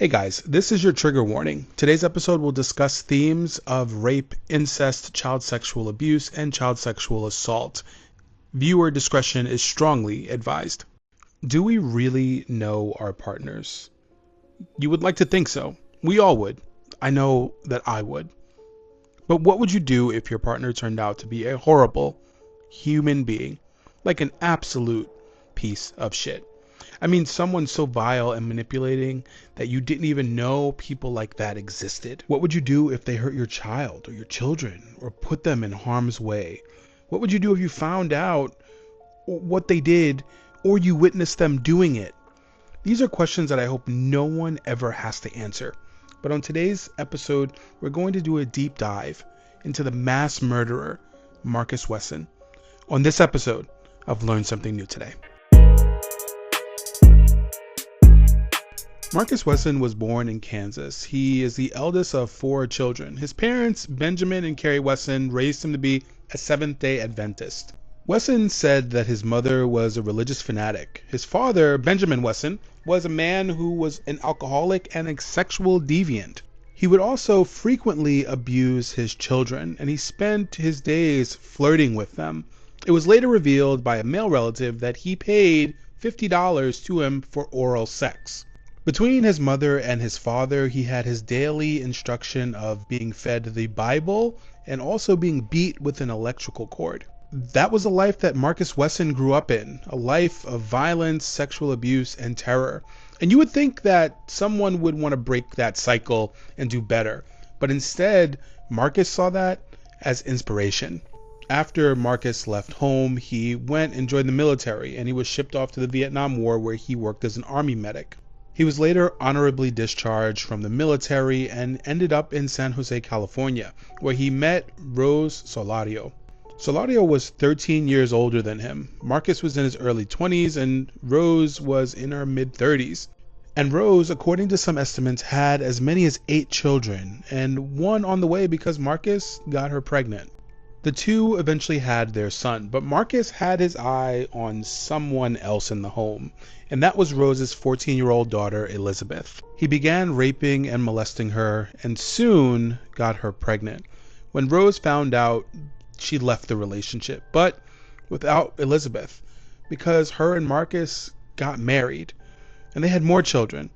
Hey guys, this is your trigger warning. Today's episode will discuss themes of rape, incest, child sexual abuse, and child sexual assault. Viewer discretion is strongly advised. Do we really know our partners? You would like to think so. We all would. I know that I would. But what would you do if your partner turned out to be a horrible human being? Like an absolute piece of shit. I mean, someone so vile and manipulating that you didn't even know people like that existed. What would you do if they hurt your child or your children or put them in harm's way? What would you do if you found out what they did or you witnessed them doing it? These are questions that I hope no one ever has to answer. But on today's episode, we're going to do a deep dive into the mass murderer, Marcus Wesson. On this episode of Learn Something New Today. Marcus Wesson was born in Kansas. He is the eldest of 4 children. His parents, Benjamin and Carrie Wesson, raised him to be a Seventh-day Adventist. Wesson said that his mother was a religious fanatic. His father, Benjamin Wesson, was a man who was an alcoholic and a sexual deviant. He would also frequently abuse his children, and he spent his days flirting with them. It was later revealed by a male relative that he paid $50 to him for oral sex. Between his mother and his father, he had his daily instruction of being fed the Bible and also being beat with an electrical cord. That was a life that Marcus Wesson grew up in, a life of violence, sexual abuse, and terror. And you would think that someone would want to break that cycle and do better. But instead, Marcus saw that as inspiration. After Marcus left home, he went and joined the military, and he was shipped off to the Vietnam War, where he worked as an army medic. He was later honorably discharged from the military and ended up in San Jose, California, where he met Rose Solario. Solario was 13 years older than him. Marcus was in his early 20s and Rose was in her mid-30s. And Rose, according to some estimates, had as many as 8 children, and one on the way because Marcus got her pregnant. The two eventually had their son, but Marcus had his eye on someone else in the home, and that was Rose's 14-year-old daughter, Elizabeth. He began raping and molesting her, and soon got her pregnant. When Rose found out, she left the relationship, but without Elizabeth, because her and Marcus got married, and they had more children.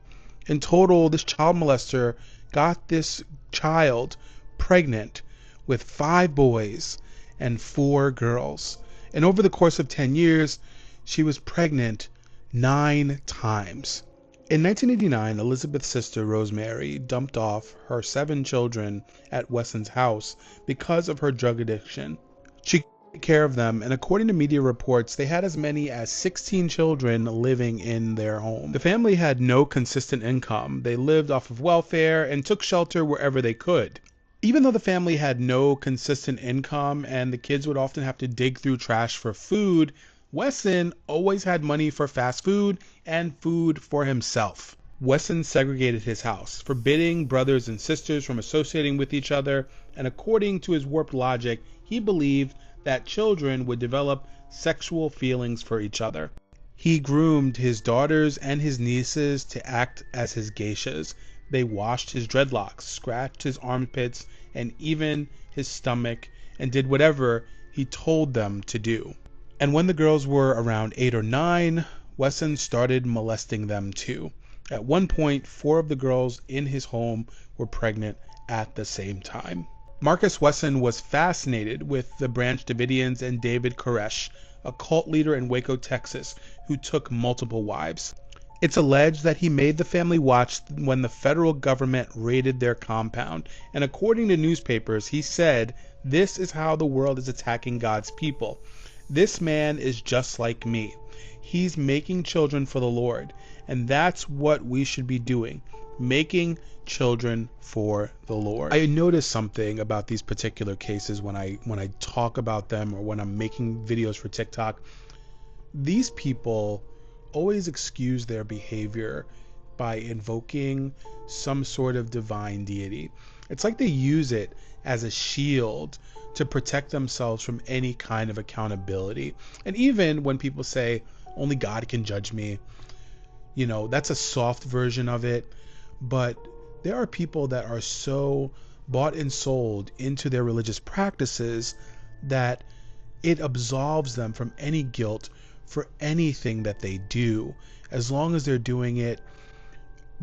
In total, this child molester got this child pregnant with 5 boys and 4 girls. And over the course of 10 years, she was pregnant 9 times. In 1989, Elizabeth's sister, Rosemary, dumped off her 7 children at Wesson's house because of her drug addiction. She took care of them, and according to media reports, they had as many as 16 children living in their home. The family had no consistent income. They lived off of welfare and took shelter wherever they could. Even though the family had no consistent income and the kids would often have to dig through trash for food, Wesson always had money for fast food and food for himself. Wesson segregated his house, forbidding brothers and sisters from associating with each other, and according to his warped logic, he believed that children would develop sexual feelings for each other. He groomed his daughters and his nieces to act as his geishas. They washed his dreadlocks, scratched his armpits, and even his stomach, and did whatever he told them to do. And when the girls were around 8 or 9, Wesson started molesting them too. At one point, 4 of the girls in his home were pregnant at the same time. Marcus Wesson was fascinated with the Branch Davidians and David Koresh, a cult leader in Waco, Texas, who took multiple wives. It's alleged that he made the family watch when the federal government raided their compound, and according to newspapers, he said, "This is how the world is attacking God's people. This man is just like me. He's making children for the Lord, and that's what we should be doing, making children for the Lord." I noticed something about these particular cases when I talk about them or when I'm making videos for TikTok. These people always excuse their behavior by invoking some sort of divine deity. It's like they use it as a shield to protect themselves from any kind of accountability. And even when people say, only God can judge me, that's a soft version of it. but there are people that are so bought and sold into their religious practices that it absolves them from any guilt for anything that they do, as long as they're doing it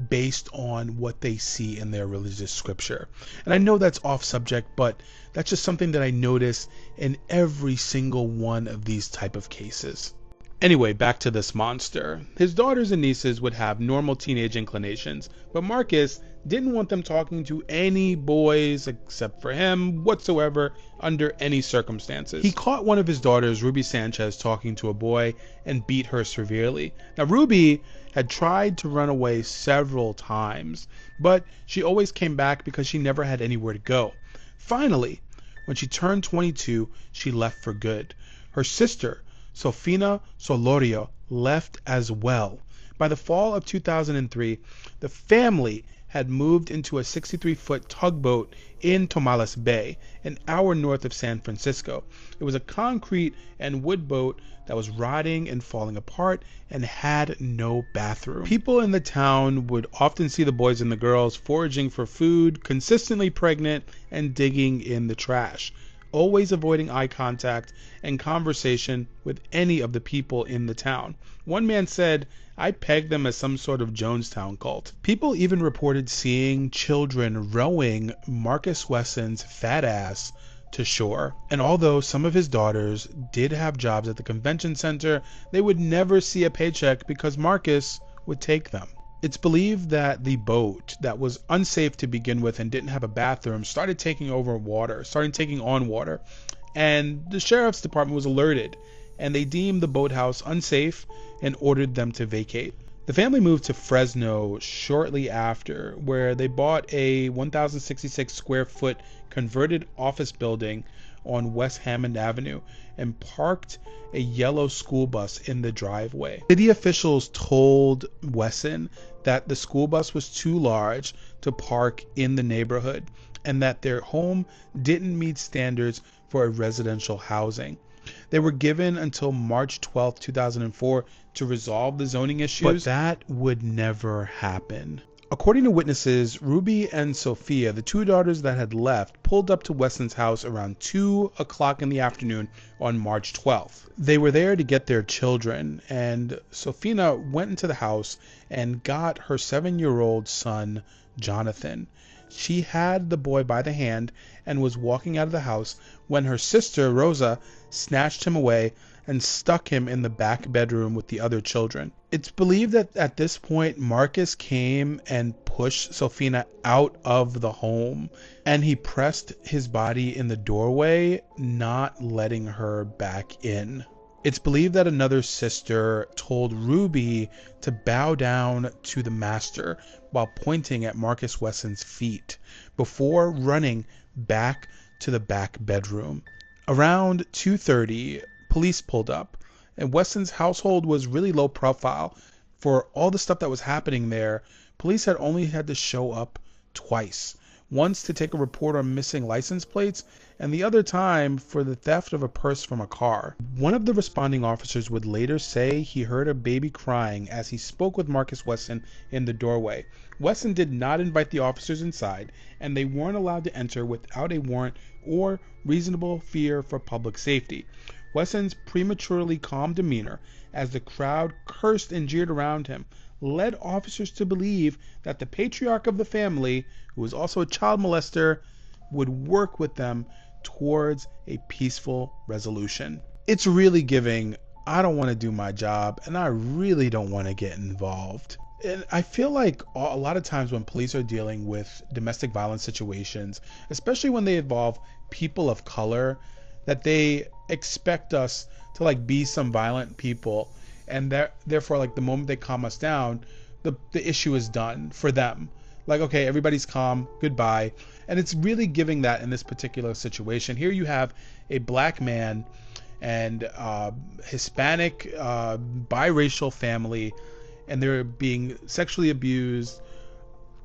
based on what they see in their religious scripture. And I know that's off subject, but that's just something that I notice in every single one of these type of cases. Anyway, back to this monster. His daughters and nieces would have normal teenage inclinations, but Marcus didn't want them talking to any boys except for him whatsoever under any circumstances. He caught one of his daughters, Ruby Sanchez, talking to a boy and beat her severely. Now, Ruby had tried to run away several times, but she always came back because she never had anywhere to go. Finally, when she turned 22, she left for good. Her sister, Sofina Solorio, left as well. By the fall of 2003, the family had moved into a 63-foot tugboat in Tomales Bay, an hour north of San Francisco. It was a concrete and wood boat that was rotting and falling apart and had no bathroom. People in the town would often see the boys and the girls foraging for food, consistently pregnant, and digging in the trash, always avoiding eye contact and conversation with any of the people in the town. One man said, "I pegged them as some sort of Jonestown cult." People even reported seeing children rowing Marcus Wesson's fat ass to shore. And although some of his daughters did have jobs at the convention center, they would never see a paycheck because Marcus would take them. It's believed that the boat that was unsafe to begin with and didn't have a bathroom started taking on water, and the sheriff's department was alerted, and they deemed the boathouse unsafe and ordered them to vacate. The family moved to Fresno shortly after, where they bought a 1,066 square foot converted office building on West Hammond Avenue and parked a yellow school bus in the driveway. City officials told Wesson that the school bus was too large to park in the neighborhood and that their home didn't meet standards for a residential housing. They were given until March 12, 2004 to resolve the zoning issues, but that would never happen. According to witnesses, Ruby and Sophia, the two daughters that had left, pulled up to Wesson's house around 2 o'clock in the afternoon on March 12th. They were there to get their children, and Sophia went into the house and got her 7-year-old son, Jonathan. She had the boy by the hand and was walking out of the house when her sister, Rosa, snatched him away and stuck him in the back bedroom with the other children. It's believed that at this point, Marcus came and pushed Sophia out of the home, and he pressed his body in the doorway, not letting her back in. It's believed that another sister told Ruby to bow down to the master while pointing at Marcus Wesson's feet before running back to the back bedroom. Around 2:30, police pulled up, and Wesson's household was really low profile. For all the stuff that was happening there, police had only had to show up twice. Once to take a report on missing license plates, and the other time for the theft of a purse from a car. One of the responding officers would later say he heard a baby crying as he spoke with Marcus Wesson in the doorway. Wesson did not invite the officers inside, and they weren't allowed to enter without a warrant or reasonable fear for public safety. Wesson's prematurely calm demeanor, as the crowd cursed and jeered around him, led officers to believe that the patriarch of the family, who was also a child molester, would work with them towards a peaceful resolution. It's really giving, I don't want to do my job and I really don't want to get involved. And I feel like a lot of times when police are dealing with domestic violence situations, especially when they involve people of color, that they expect us to like be some violent people, and therefore like the moment they calm us down, the issue is done for them. Like, okay, everybody's calm, goodbye. And it's really giving that in this particular situation. Here you have a black man and Hispanic biracial family, and they're being sexually abused,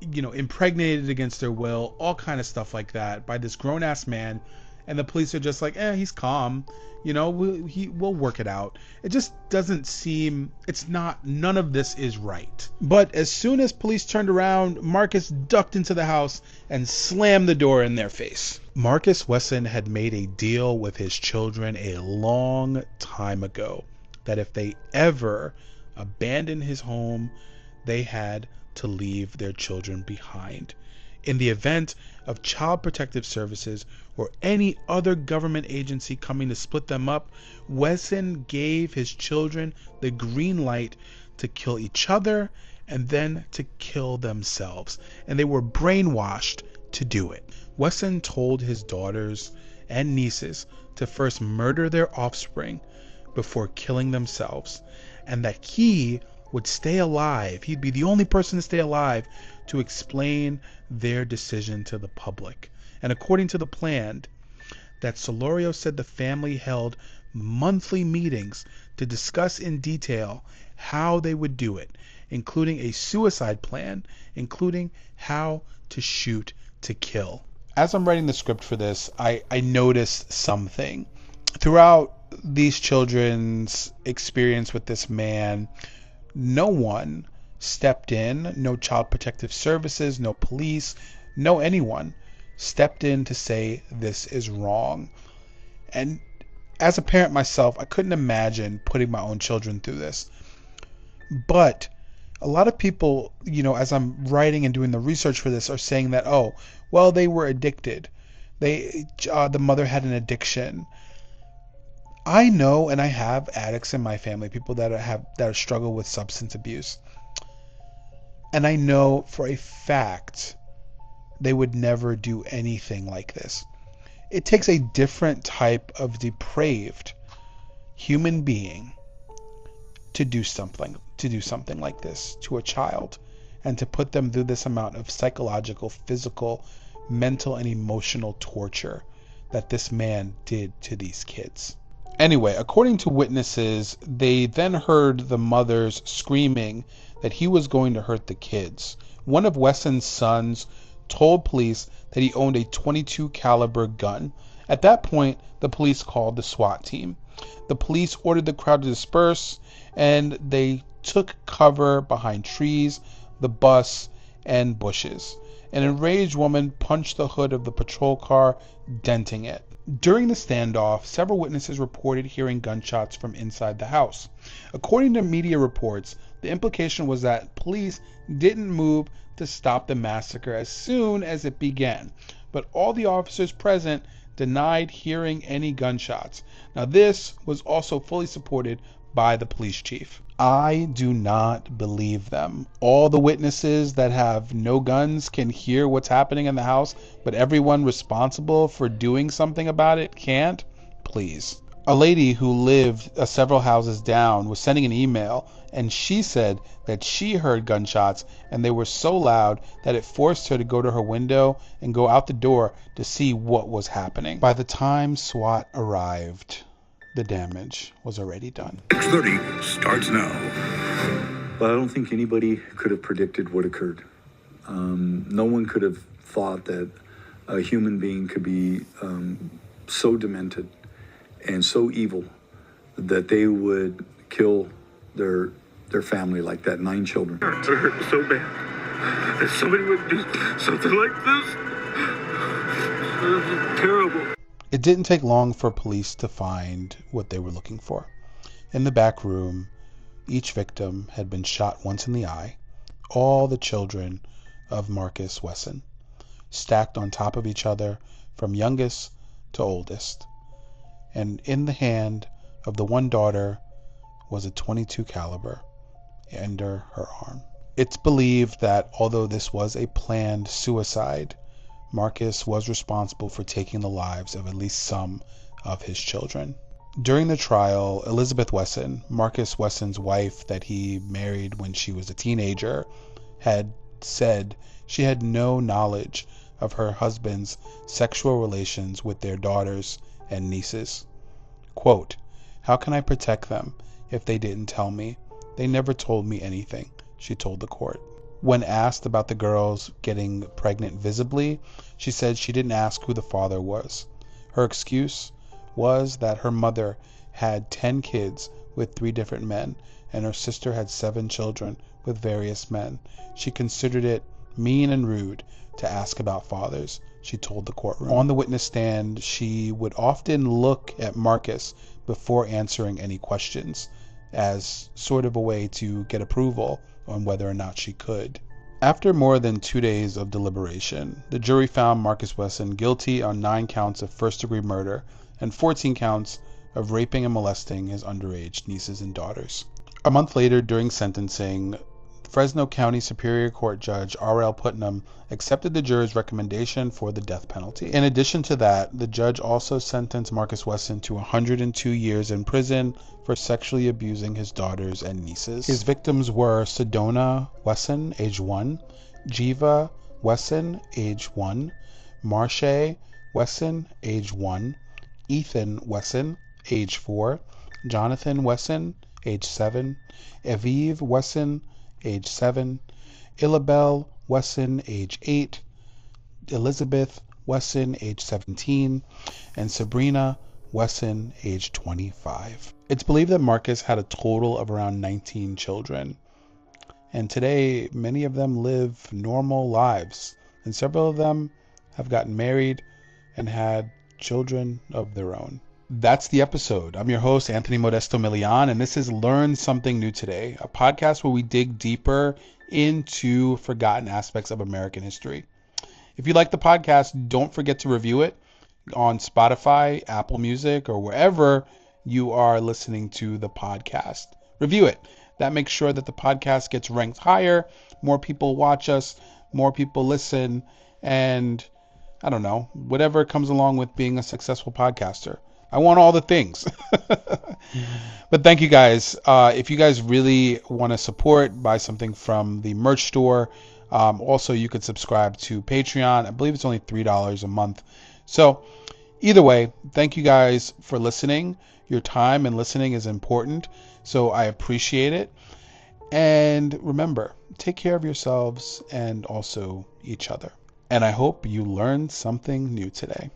impregnated against their will, all kind of stuff like that by this grown-ass man. and the police are just like, he's calm, we'll work it out. It just doesn't seem, none of this is right. But as soon as police turned around, Marcus ducked into the house and slammed the door in their face. Marcus Wesson had made a deal with his children a long time ago that if they ever abandoned his home, they had to leave their children behind. In the event of Child Protective Services or any other government agency coming to split them up, Wesson gave his children the green light to kill each other and then to kill themselves. And they were brainwashed to do it. Wesson told his daughters and nieces to first murder their offspring before killing themselves, and that he would stay alive. He'd be the only person to stay alive to explain their decision to the public. And according to the plan, that Solorio said the family held monthly meetings to discuss in detail how they would do it, including a suicide plan, including how to shoot to kill. As I'm writing the script for this, I noticed something. Throughout these children's experience with this man, no one stepped in, no Child Protective Services, no police, no anyone stepped in to say this is wrong. And as a parent myself, I couldn't imagine putting my own children through this. But a lot of people, as I'm writing and doing the research for this, are saying that, they were addicted. The mother had an addiction. I know, and I have addicts in my family, people that struggle with substance abuse. And I know for a fact they would never do anything like this. It takes a different type of depraved human being to do something like this to a child, and to put them through this amount of psychological, physical, mental, and emotional torture that this man did to these kids. Anyway, according to witnesses, they then heard the mothers screaming that he was going to hurt the kids. One of Wesson's sons told police that he owned a .22 caliber gun. At that point, the police called the SWAT team. The police ordered the crowd to disperse, and they took cover behind trees, the bus, and bushes. An enraged woman punched the hood of the patrol car, denting it. During the standoff, several witnesses reported hearing gunshots from inside the house. According to media reports, the implication was that police didn't move to stop the massacre as soon as it began, but all the officers present denied hearing any gunshots. Now, this was also fully supported by the police chief. I do not believe them. All the witnesses that have no guns can hear what's happening in the house, but everyone responsible for doing something about it can't? Please. A lady who lived several houses down was sending an email, and she said that she heard gunshots, and they were so loud that it forced her to go to her window and go out the door to see what was happening. By the time SWAT arrived, the damage was already done. 6:30 starts now. But I don't think anybody could have predicted what occurred. No one could have thought that a human being could be so demented and so evil that they would kill their family like that, 9 children. It hurt so bad that somebody would do something like this. This is terrible. It didn't take long for police to find what they were looking for. In the back room, each victim had been shot once in the eye. All the children of Marcus Wesson, stacked on top of each other from youngest to oldest. And in the hand of the one daughter was a .22 caliber under her arm. It's believed that although this was a planned suicide, Marcus was responsible for taking the lives of at least some of his children. During the trial, Elizabeth Wesson, Marcus Wesson's wife that he married when she was a teenager, had said she had no knowledge of her husband's sexual relations with their daughters and nieces. Quote, "How can I protect them if they didn't tell me? They never told me anything," she told the court. When asked about the girls getting pregnant visibly, she said she didn't ask who the father was. Her excuse was that her mother had 10 kids with 3 different men, and her sister had 7 children with various men. She considered it mean and rude to ask about fathers, she told the courtroom. On the witness stand, she would often look at Marcus before answering any questions, as sort of a way to get approval on whether or not she could. After more than 2 days of deliberation, the jury found Marcus Wesson guilty on 9 counts of first-degree murder and 14 counts of raping and molesting his underage nieces and daughters. A month later, during sentencing, Fresno County Superior Court Judge R.L. Putnam accepted the juror's recommendation for the death penalty. In addition to that, the judge also sentenced Marcus Wesson to 102 years in prison for sexually abusing his daughters and nieces. His victims were Sedona Wesson, age 1, Jiva Wesson, age 1, Marche Wesson, age 1, Ethan Wesson, age 4, Jonathan Wesson, age 7, Aviv Wesson, age 7, Illabel Wesson, age 8, Elizabeth Wesson, age 17, and Sabrina Wesson, age 25. It's believed that Marcus had a total of around 19 children, and today many of them live normal lives, and several of them have gotten married and had children of their own. That's the episode. I'm your host, Anthony Modesto Milian, and this is Learn Something New Today, a podcast where we dig deeper into forgotten aspects of American history. If you like the podcast, don't forget to review it on Spotify, Apple Music, or wherever you are listening to the podcast. Review it. That makes sure that the podcast gets ranked higher, more people watch us, more people listen, and I don't know, whatever comes along with being a successful podcaster. I want all the things. But thank you guys. If you guys really want to support, buy something from the merch store. Also, you could subscribe to Patreon. I believe it's only $3 a month. So either way, thank you guys for listening. Your time and listening is important, so I appreciate it. And remember, take care of yourselves and also each other. And I hope you learned something new today.